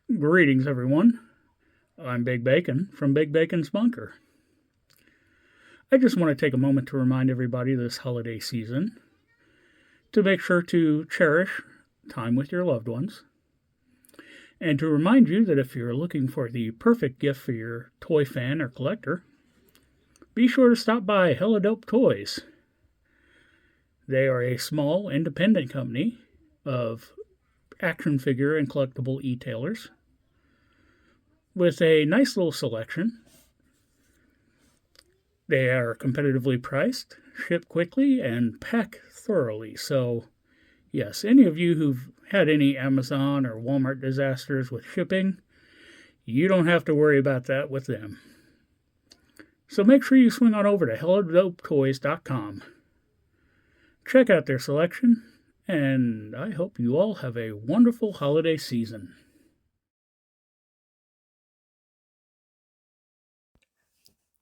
Greetings, everyone. I'm Big Bacon from Big Bacon's Bunker. I just want to take a moment to remind everybody this holiday season to make sure to cherish time with your loved ones, and to remind you that if you're looking for the perfect gift for your toy fan or collector, be sure to stop by Hella Dope Toys. They are a small, independent company of action figure and collectible e-tailers with a nice little selection. They are competitively priced, ship quickly, and pack thoroughly. So, yes, any of you who've had any Amazon or Walmart disasters with shipping, you don't have to worry about that with them. So make sure you swing on over to HelloDopeToys.com. Check out their selection, and I hope you all have a wonderful holiday season.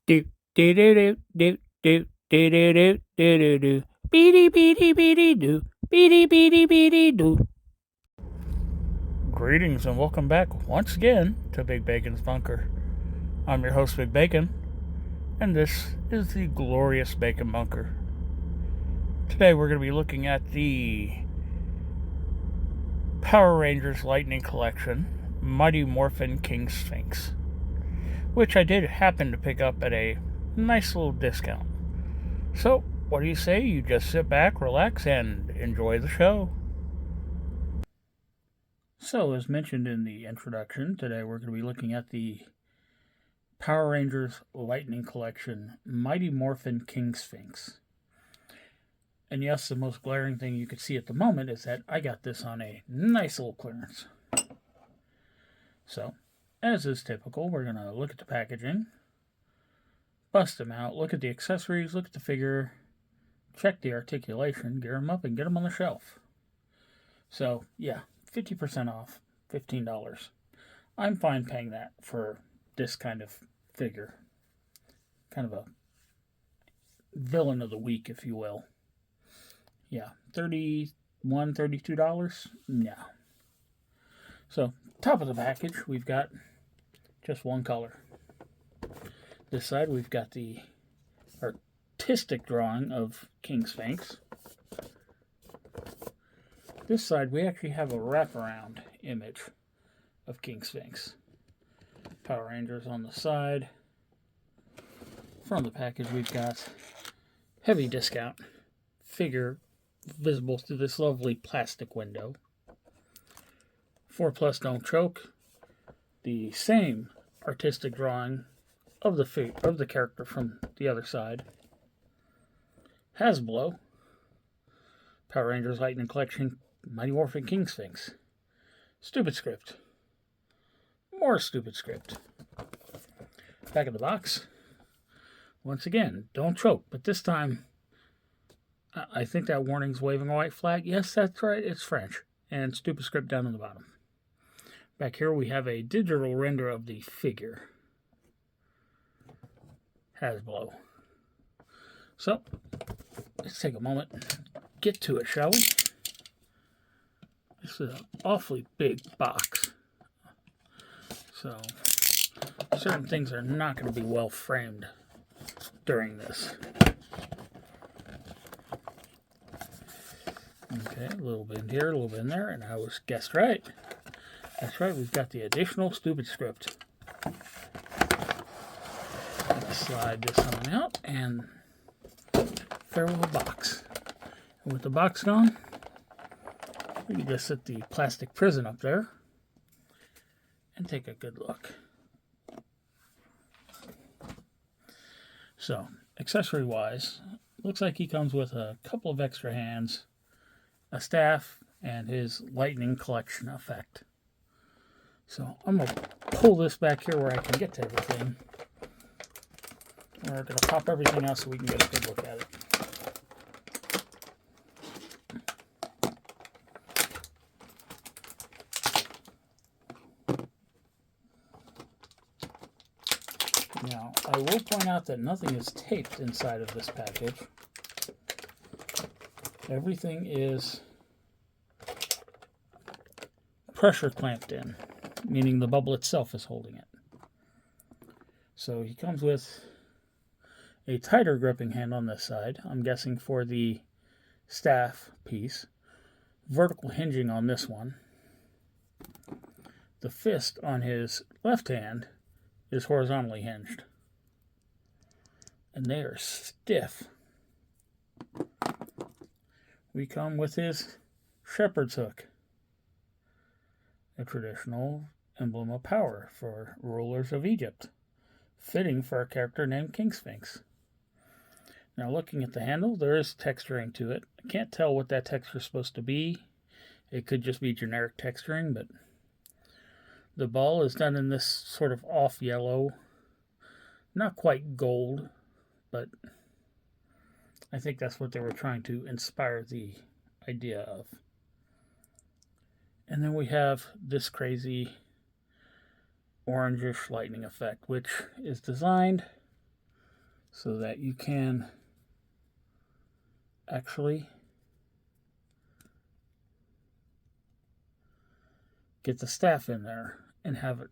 Do do do do do do do do do do do beady beady beady do beady beady beady do. Greetings and welcome back once again to Big Bacon's Bunker. I'm your host, Big Bacon, and this is the glorious Bacon Bunker. Today we're going to be looking at the Power Rangers Lightning Collection, Mighty Morphin King Sphinx, which I did happen to pick up at a nice little discount. So, what do you say? You just sit back, relax, and enjoy the show. So, as mentioned in the introduction, today we're going to be looking at the Power Rangers Lightning Collection, Mighty Morphin King Sphinx. And yes, the most glaring thing you could see at the moment is that I got this on a nice little clearance. So, as is typical, we're going to look at the packaging, bust them out, look at the accessories, look at the figure, check the articulation, gear them up, and get them on the shelf. So, yeah, 50% off, $15. I'm fine paying that for this kind of figure. Kind of a villain of the week, if you will. Yeah, $31, $32? No. So, top of the package, we've got just one color. This side, we've got the artistic drawing of King Sphinx. This side, we actually have a wraparound image of King Sphinx. Power Rangers on the side. From the package, we've got heavy discount figure visible through this lovely plastic window. 4+ Don't Choke. The same artistic drawing of the character from the other side. Hasbro. Power Rangers Lightning Collection, Mighty Morphin King Sphinx. Stupid script. More stupid script. Back of the box. Once again, don't choke, but this time I think that warning's waving a white flag. Yes, that's right, it's French. And stupid script down on the bottom. Back here we have a digital render of the figure. Hasbro. So, let's take a moment and get to it, shall we? This is an awfully big box. So, certain things are not going to be well framed during this. Okay, a little bit in here, a little bit in there, and I was guessed right. That's right, we've got the additional stupid script. Slide this on out, and farewell box. And with the box gone, we can just set the plastic prison up there and take a good look. So, accessory-wise, looks like he comes with a couple of extra hands, a staff, and his lightning collection effect. So, I'm going to pull this back here where I can get to everything. We're going to pop everything out so we can get a good look at it. Now, I will point out that nothing is taped inside of this package. Everything is pressure clamped in. meaning the bubble itself is holding it. So he comes with a tighter gripping hand on this side, I'm guessing for the staff piece. Vertical hinging on this one. The fist on his left hand is horizontally hinged. And they are stiff. We come with his shepherd's hook, a traditional emblem of power for rulers of Egypt, fitting for a character named King Sphinx. Now looking at the handle, there is texturing to it. I can't tell what that texture is supposed to be. It could just be generic texturing, but the ball is done in this sort of off yellow, not quite gold, but I think that's what they were trying to inspire the idea of. And then we have this crazy orangish lightning effect, which is designed so that you can actually get the staff in there and have it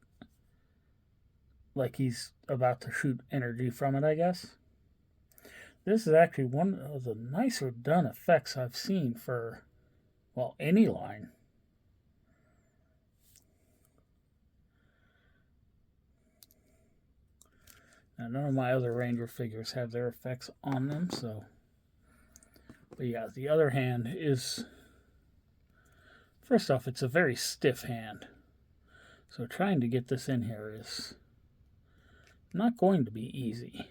like he's about to shoot energy from it, I guess. This is actually one of the nicer done effects I've seen for, well, any line. Now, none of my other Ranger figures have their effects on them, so. But yeah, the other hand is, first off, it's a very stiff hand. So trying to get this in here is not going to be easy.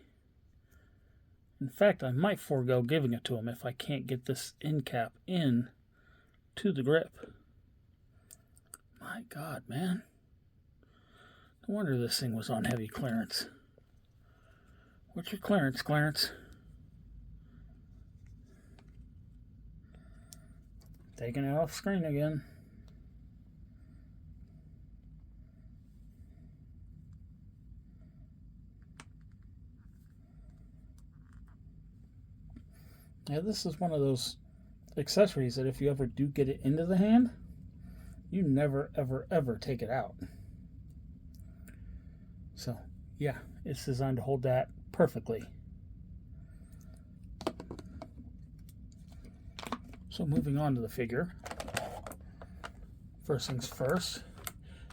In fact, I might forego giving it to him if I can't get this end cap in to the grip. My God, man. No wonder this thing was on heavy clearance. What's your clearance, Clarence? Taking it off screen again. Now this is one of those accessories that if you ever do get it into the hand, you never, ever, ever take it out. So, yeah, it's designed to hold that perfectly. So moving on to the figure. First things first,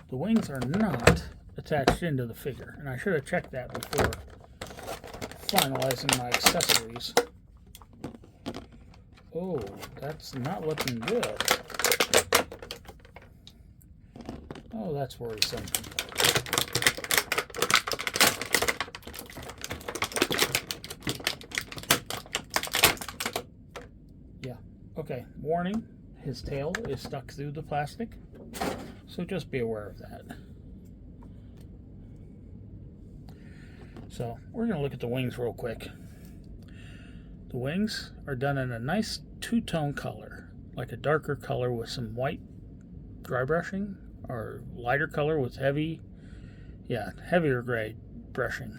the wings are not attached into the figure, and I should have checked that before finalizing my accessories. Oh, that's not looking good. Oh, that's worrisome. Yeah, okay, warning, his tail is stuck through the plastic, so just be aware of that. So, we're going to look at the wings real quick. The wings are done in a nice two-tone color, like a darker color with some white dry brushing, or lighter color with heavier gray brushing.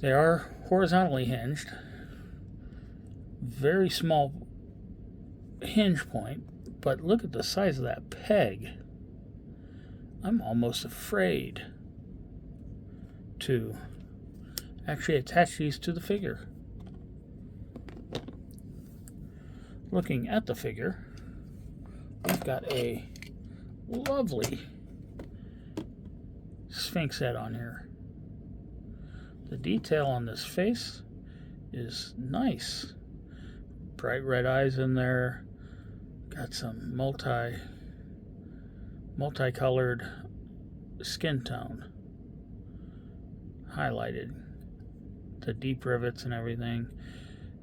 They are horizontally hinged, very small hinge point, but look at the size of that peg. I'm almost afraid to actually attach these to the figure. Looking at the figure, we've got a lovely Sphinx head on here. The detail on this face is nice. Bright red eyes in there. Got some multicolored skin tone. Highlighted. The deep rivets and everything.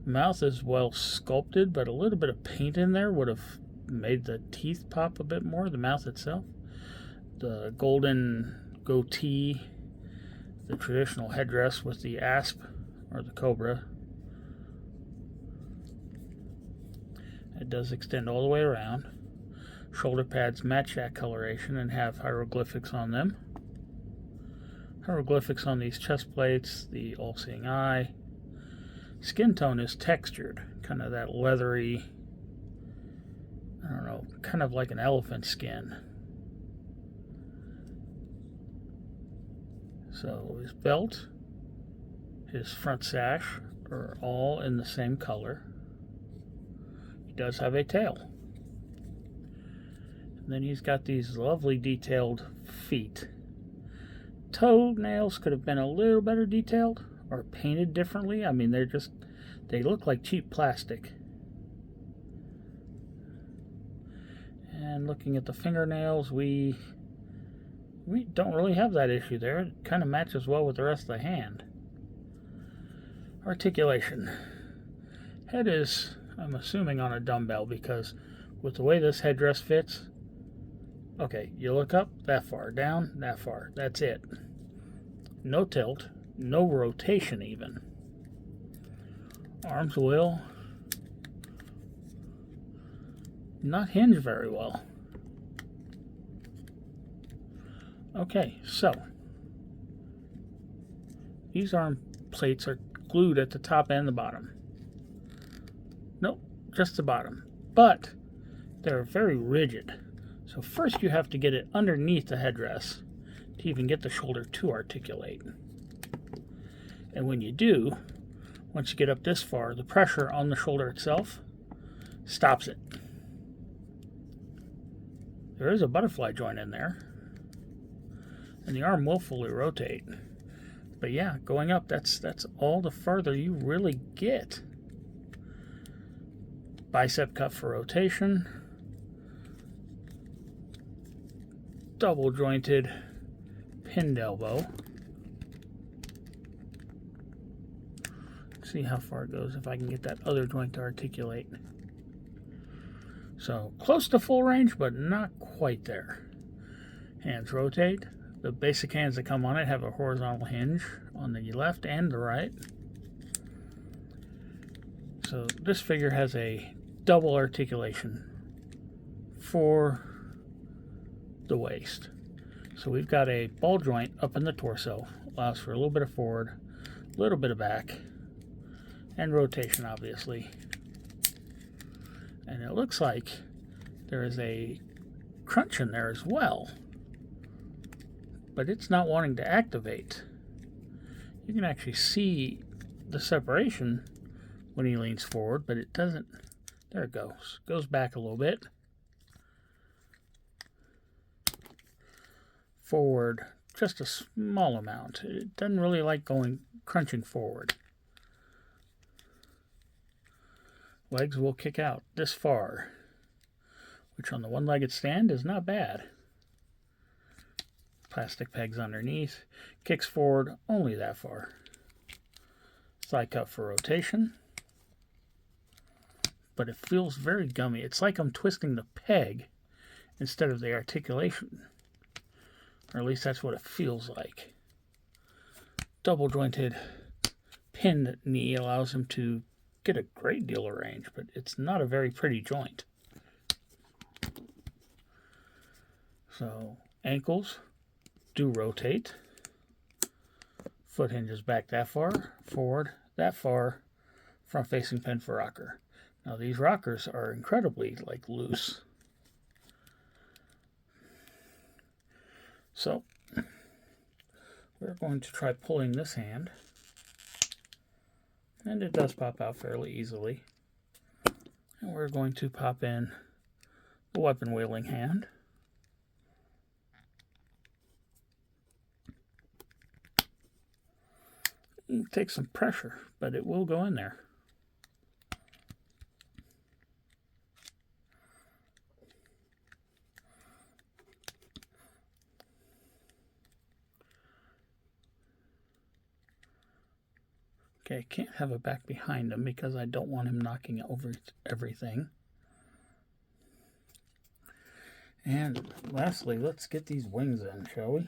Mouth is well sculpted, but a little bit of paint in there would have made the teeth pop a bit more, the mouth itself. The golden goatee, the traditional headdress with the asp or the cobra. It does extend all the way around. Shoulder pads match that coloration and have hieroglyphics on them. Hieroglyphics on these chest plates, the all-seeing eye. Skin tone is textured, kind of that leathery, I don't know, kind of like an elephant skin. So his belt, his front sash are all in the same color. He does have a tail. And then he's got these lovely detailed feet. Toenails could have been a little better detailed or painted differently. I mean, they look like cheap plastic. And looking at the fingernails, we don't really have that issue there. It kind of matches well with the rest of the hand. Articulation. Head is, I'm assuming, on a dumbbell because with the way this headdress fits, okay, you look up, that far, down, that far, that's it. No tilt, no rotation even. Arms will not hinge very well. Okay, so these arm plates are glued at the top and the bottom. Nope, just the bottom. But they're very rigid. So first you have to get it underneath the headdress to even get the shoulder to articulate. And when you do, once you get up this far, the pressure on the shoulder itself stops it. There is a butterfly joint in there, and the arm will fully rotate. But yeah, going up, that's all the further you really get. Bicep cup for rotation. Double jointed pinned elbow. Let's see how far it goes if I can get that other joint to articulate. So close to full range, but not quite there. Hands rotate. The basic hands that come on it have a horizontal hinge on the left and the right. So this figure has a double articulation for the waist. So we've got a ball joint up in the torso, allows for a little bit of forward, a little bit of back, and rotation obviously. And it looks like there is a crunch in there as well, but it's not wanting to activate. You can actually see the separation when he leans forward, but it doesn't. There it goes. Goes back a little bit. Forward just a small amount. It doesn't really like crunching forward. Legs will kick out this far, which on the one-legged stand is not bad. Plastic pegs underneath. Kicks forward only that far. Thigh cup for rotation. But it feels very gummy. It's like I'm twisting the peg instead of the articulation. Or at least that's what it feels like. Double jointed pinned knee allows him to get a great deal of range, but it's not a very pretty joint. So ankles do rotate. Foot hinges back that far, forward that far, front facing pin for rocker. Now these rockers are incredibly loose. So we're going to try pulling this hand, and it does pop out fairly easily. And we're going to pop in the weapon wielding hand. It takes some pressure, but it will go in there. Okay, I can't have it back behind him because I don't want him knocking over everything. And lastly, let's get these wings in, shall we?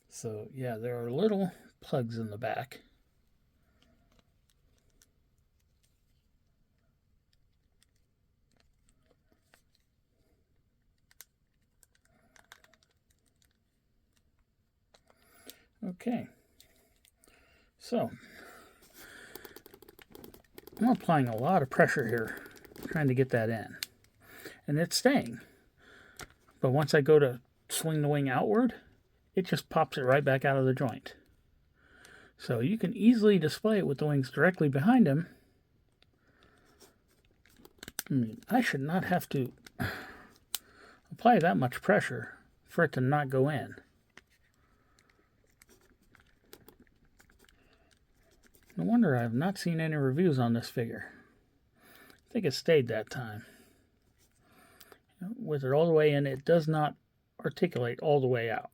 So yeah, there are little plugs in the back. Okay. So, I'm applying a lot of pressure here, trying to get that in. And it's staying. But once I go to swing the wing outward, it just pops it right back out of the joint. So you can easily display it with the wings directly behind him. I mean, I should not have to apply that much pressure for it to not go in. No wonder I have not seen any reviews on this figure. I think it stayed that time. With it all the way in, it does not articulate all the way out.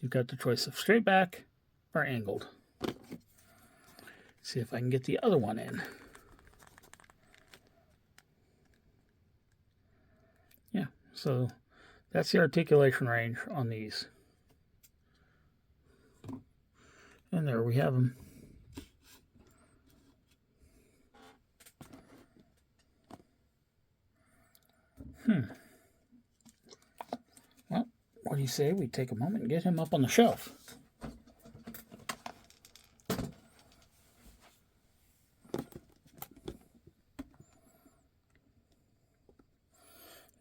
You've got the choice of straight back or angled. Let's see if I can get the other one in. Yeah, so that's the articulation range on these. And there we have them. Well, what do you say we take a moment and get him up on the shelf?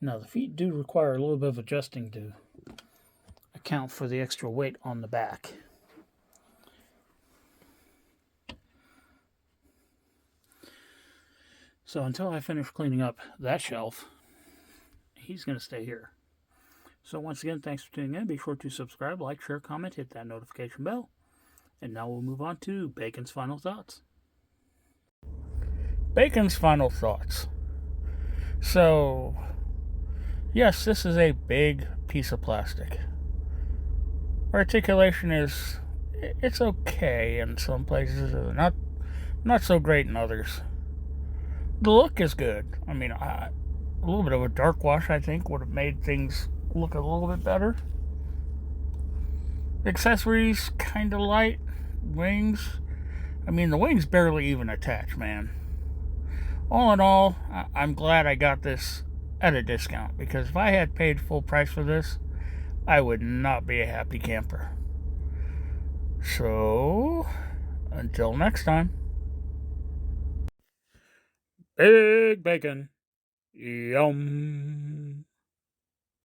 Now, the feet do require a little bit of adjusting to account for the extra weight on the back. So until I finish cleaning up that shelf, he's going to stay here. So once again, thanks for tuning in. Be sure to subscribe, like, share, comment, hit that notification bell. And now we'll move on to Bacon's final thoughts. Bacon's final thoughts. So, yes, this is a big piece of plastic. Articulation it's okay in some places, not so great in others. The look is good. I mean, a little bit of a dark wash, I think, would have made things look a little bit better. The accessories, kind of light. Wings, I mean, the wings barely even attach, man. All in all, I'm glad I got this at a discount, because if I had paid full price for this, I would not be a happy camper. So, until next time. Big Bacon. Yum.